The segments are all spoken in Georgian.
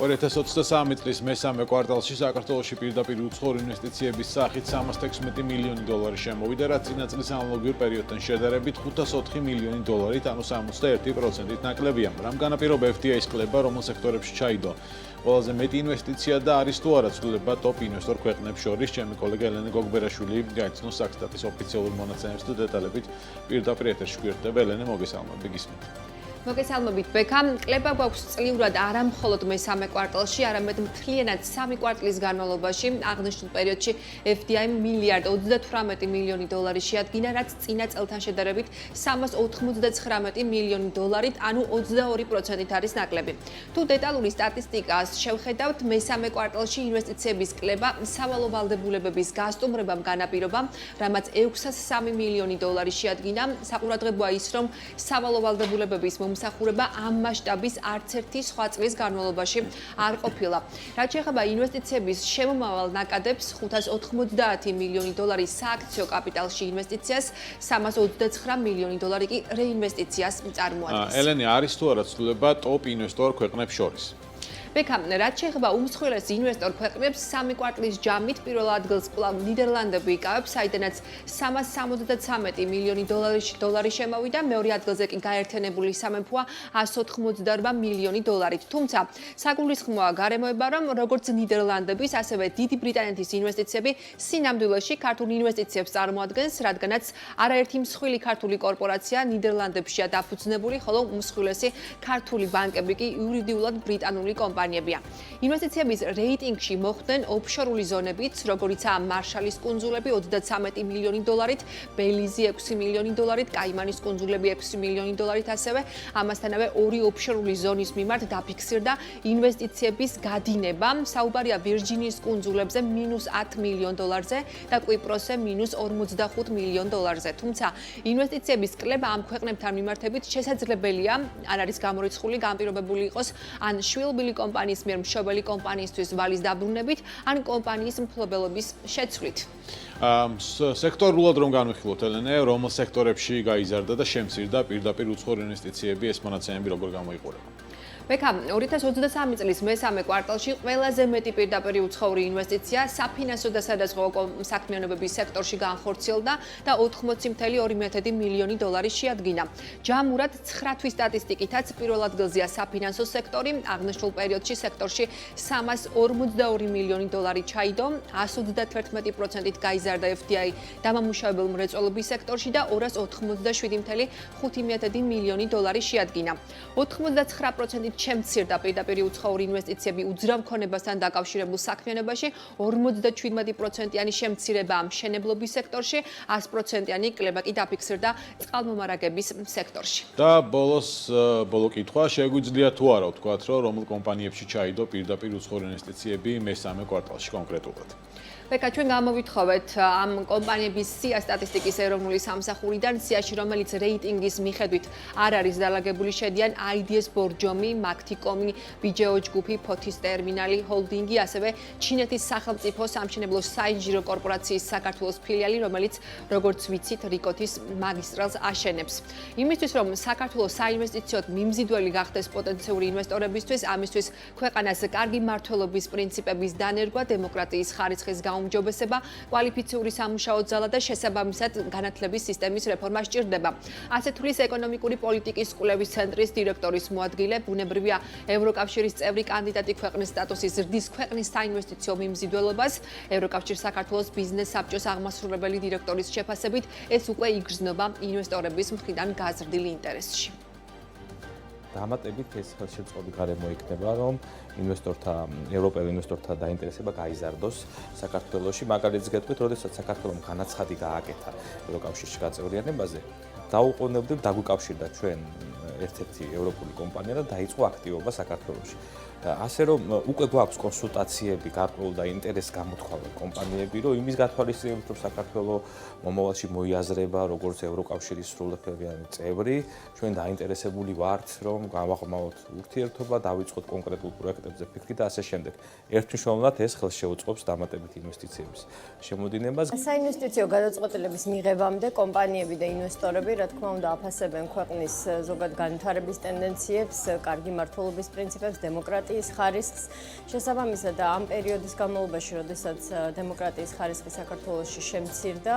2023 წლის მესამე კვარტალში საქართველოში პირდაპირ უცხოური ინვესტიციების სახით 316 მილიონი დოლარი შემოვიდა, რაც წინა წლის ანალოგიურ პერიოდთან შედარებით 504 მილიონი დოლარით, ანუ 61%-ით ნაკლებია. რამგან აპირობა FDI-ის კლება, რომელ სექტორებში ჩაიდო ყველაზე მეტი ინვესტიცია და არის თუ არა ცვლილება ტოპ ინვესტორ ქვეყნებს შორის, ჩემი კოლეგა ელენე გოგბერაშვილი გაიცნობს საქსტატის ოფიციალურ მონაცემებს და დეტალებით პირდაპირ ეთერში გვერდება. ელენე, მოგესალმები, გისმენთ. მოგესალმებით, ბექა. კლება გვაქვს წლიურად არა მხოლოდ მესამე კვარტალში, არამედ მთლიანად 3 კვარტლის განმავლობაში. აღნიშნულ პერიოდში FDI მილიარდ 38 მილიონი დოლარი შეადგინა, რაც წინა წელთან შედარებით 399 მილიონი დოლარით, ანუ 22%-ით არის ნაკლები. თუ დეტალური სტატისტიკას შევხედავთ, მესამე კვარტალში ინვესტიციების კლება სავალო ვალდებულებების გასტუმრებამ განაპირობა, რამაც 603 მილიონი დოლარი შეადგინა. საყურადღებოა ის, რომ სავალო ვალდებულებების მომსახურება ამ მასშტაბის არც ერთი სხვა წლის განმავლობაში არ ყოფილა. რაც შეეხება ინვესტიციების შემომავალ ნაკადებს, 590 მილიონი დოლარი სააქციო კაპიტალში ინვესტიციას, 329 მილიონი დოლარი კი რეინვესტიციას წარმოადგენს. ელენე, არის თუ არა ცვლილება ტოპ ინვესტორ ქვეყნებს შორის? ბექა, რაც შეეხება უმსხვილეს ინვესტორ ქვეყნებს, 3 კვარტლის ჯამით პირველ ადგილს კვლავ ნიდერლანდები იკავებს, საიდანაც 373 მილიონი დოლარი შემოვიდა, მეორე ადგილზე კი გაერთიანებული სამეფოა 188 მილიონი დოლარით. თუმცა, საგულისხმოა გარემოება, რომ როგორც ნიდერლანდების, ასევე დიდი ბრიტანეთის ინვესტიციები სინამდვილეში ქართულ ინვესტიციებს წარმოადგენს, რადგანაც არაერთი მსხვილი ქართული კორპორაცია ნიდერლანდებშია დაფუძნებული, ხოლო უმსხვილესი ქართული ბანკები კი იურიდიულად ბრიტანული კომპანიებია. ინვესტიციების რეიტინგში მოხვდნენ ოფშორული ზონებიც, როგორიცაა მარშალის კუნძულები 33 მილიონი დოლარით, ბელიზი 6 მილიონი დოლარით, კაიმანის კუნძულები 6 მილიონი დოლარით, ასევე ამასთანავე ორი ოფშორული ზონის მიმართ დაფიქსირდა ინვესტიციების გადინება. საუბარია ვირჯინიის კუნძულებზე -10 მილიონ დოლარზე და კვიპროსზე -45 მილიონ დოლარზე. თუმცა ინვესტიციების კლება ამ ქვეყნებთან მიმართებით შესაძლებელია, არ არის გამორიცხული, განპირობებული იყოს ან შვილბილი კომპანიის მიერ მშობელი კომპანიისთვის ვალის დაბრუნებით, ან კომპანიის მფლობელობის შეცვლით. სექტორულად რომ განვიხილოთ, ელენე, რომელ სექტორებში გაიზარდა და შემცირდა პირდაპირ უცხოური ინვესტიციები, ეს მონაცემები როგორ გამოიყურება? ბექა, 2023 წლის მესამე კვარტალში ყველაზე მეტი პირდაპირ უცხოური ინვესტიცია საფინანსო და სადაზღვევო საქმიანობების სექტორში განხორციელდა და 80,2 მილიონი დოლარი შეადგინა. ჯამურად 9 თვის სტატისტიკითაც პირველ ადგილზეა საფინანსო სექტორი, აღნიშნულ პერიოდში სექტორში 342 მილიონი დოლარი ჩაიდო, 131%-ით გაიზარდა FDI დამამუშავებელ მრეწველობის სექტორში და 287,5 მილიონი დოლარი შეადგინა. 99% შემცირდა პირდაპირ უცხოური ინვესტიციები უძრავ ქონებასთან დაკავშირებულ საქმიანობაში, 57%-იანი შემცირება მშენებლობის სექტორში, 100%-იანი კლება კი დაფიქსირდა წყალმომარაგების სექტორში. და ბოლო კითხვა, შეგვიძლია თუ არა ვთქვათ, რომ რომელ კომპანიებში ჩაიდო პირდაპირ უცხოური ინვესტიციები მესამე კვარტალში კონკრეტულად? ბექა, ჩვენ გამოვითხოვეთ ამ კომპანიების სია სტატისტიკის ეროვნული სამსახურიდან, სიაში, რომელიც რეიტინგის მიხედვით არ არის დალაგებული, შედიან IDS ბორჯომი, მაქტიკომი, BJO ჯგუფი, ფოთის ტერმინალი ჰოლდინგი, ასევე ჩინეთის სახელმწიფო სამშენებლო საინჟინრო კორპორაციის საქართველოს ფილიალი, რომელიც, როგორც ვიცით, რიკოთის მაგისტრალს აშენებს. იმისთვის, რომ საქართველოს საინვესტიციოდ მიმზიდველი გახდეს პოტენციური ინვესტორებისთვის, ამისთვის ქვეყანას კარგი მმართველობის პრინციპების დანერგვა, დემოკრატიის ხარისხის გაუმჯობესება, კვალიფიციური სამუშაო ძალა და შესაბამისად განათლების სისტემის რეფორმა სჭირდება. ასეთ თulis ეკონომიკური პოლიტიკის კვლევის ცენტრის დირექტორის მოადგილე, ბუნებრივია ევროკავშირის წევრი კანდიდატი ქვეყნის სტატუსის ზრდის ქვეყნის საინვესტიციო მიმზიდველობას, ევროკავშირის საქართველოს ბიზნეს საბჭოს აღმასრულებელი დირექტორის შეფასებით, ეს უკვე იგრძნობა ინვესტორების მხრიდან გაზრდილ ინტერესში. დამატებით ეს ხელშეწყობი გარემო იქნება, რომ ევროპელ ინვესტორთა დაინტერესება გაიზარდოს საქართველოში. მაგალითს გეტყვით, როდესაც საქართველომ განაცხადი გააკეთა ევროკავშირში გაწევრიანებაზე, დაუყოვნებლივ დაგვიკავშირდა ჩვენ ერთ-ერთი ევროპული კომპანია და დაიწყო აქტივობა საქართველოში. ასე რომ უკვე გვაქვს კონსულტაციები გარკვეულ და ინტერესს გამოთქვამენ კომპანიები, რომ იმის გათვალისწინებით, რომ საქართველოს მომავალში მოიაზრება როგორც ევროკავშირის სრულუფლებიანი წევრი, ჩვენ დაინტერესებული ვართ, რომ გავაღრმავოთ ურთიერთობა, დავიწყოთ კონკრეტულ პროექტებზე ფიქრი და ასე შემდეგ. ერთმნიშვნელოვნად ეს ხელს შეუწყობს დამატებით ინვესტიციების შემოდინებას. საინვესტიციო გადაწყვეტილების მიღებამდე კომპანიები და ინვესტორები, რა თქმა უნდა, აფასებენ ქვეყნის ზოგად განვითარების ტენდენციებს, კარგი მმართველობის პრინციპებს, დემოკრატიას დემოკრატიის ხარისხს. შესაბამისად, ამ პერიოდის განმავლობაში, როდესაც დემოკრატიის ხარისხი საქართველოში შემცირდა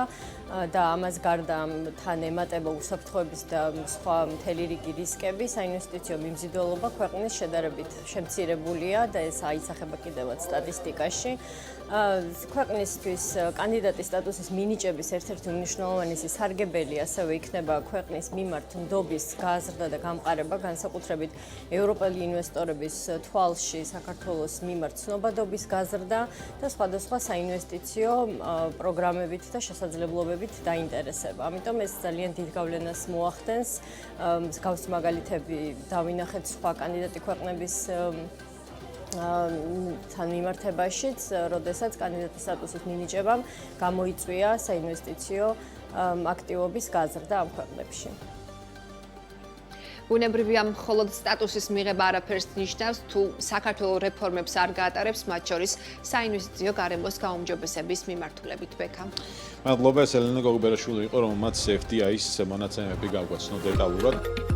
და ამას გარდა თან ემატება უსაფრთხოების და სხვა მთელი რიგი რისკები, საინვესტიციო მიმზიდველობა ქვეყნის შედარებით შემცირებულია და ეს აისახება კიდევაც სტატისტიკაში. ქვეყნისთვის კანდიდატის სტატუსის მინიჭების ერთ-ერთი უმნიშვნელოვანესი სარგებელი ასევე იქნება ქვეყნის მიმართ ნდობის გაზრდა და გამყარება, განსაკუთრებით ევროპელი ინვესტორების თვალში საქართველოს მიმართ ცნობადობის გაზრდა და სხვადასხვა საინვესტიციო პროგრამებით და შესაძლებლობებით დაინტერესება. ამიტომ ეს ძალიან დიდ გავლენას მოახდენს. მსგავსი მაგალითები დავინახეთ სხვა კანდიდატი ქვეყნების თან მიმართებაშიც, როდესაც კანდიდატის სტატუსის მინიჭებამ გამოიწვია საინვესტიციო აქტივობის გაზრდა ამ ქვეყნებში. ბუნებრივია, მხოლოდ სტატუსის მიღება არაფერს ნიშნავს, თუ საქართველოს რეფორმებს არ გაატარებს, მათ შორის საინვესტიციო გარემოს გაუმჯობესების მიმართულებით. ბექა. მადლობა, ელენა გოგბერაშვილი იყო, რომელმაც FDI-ის მონაცემები გავგვაცნო დეტალურად.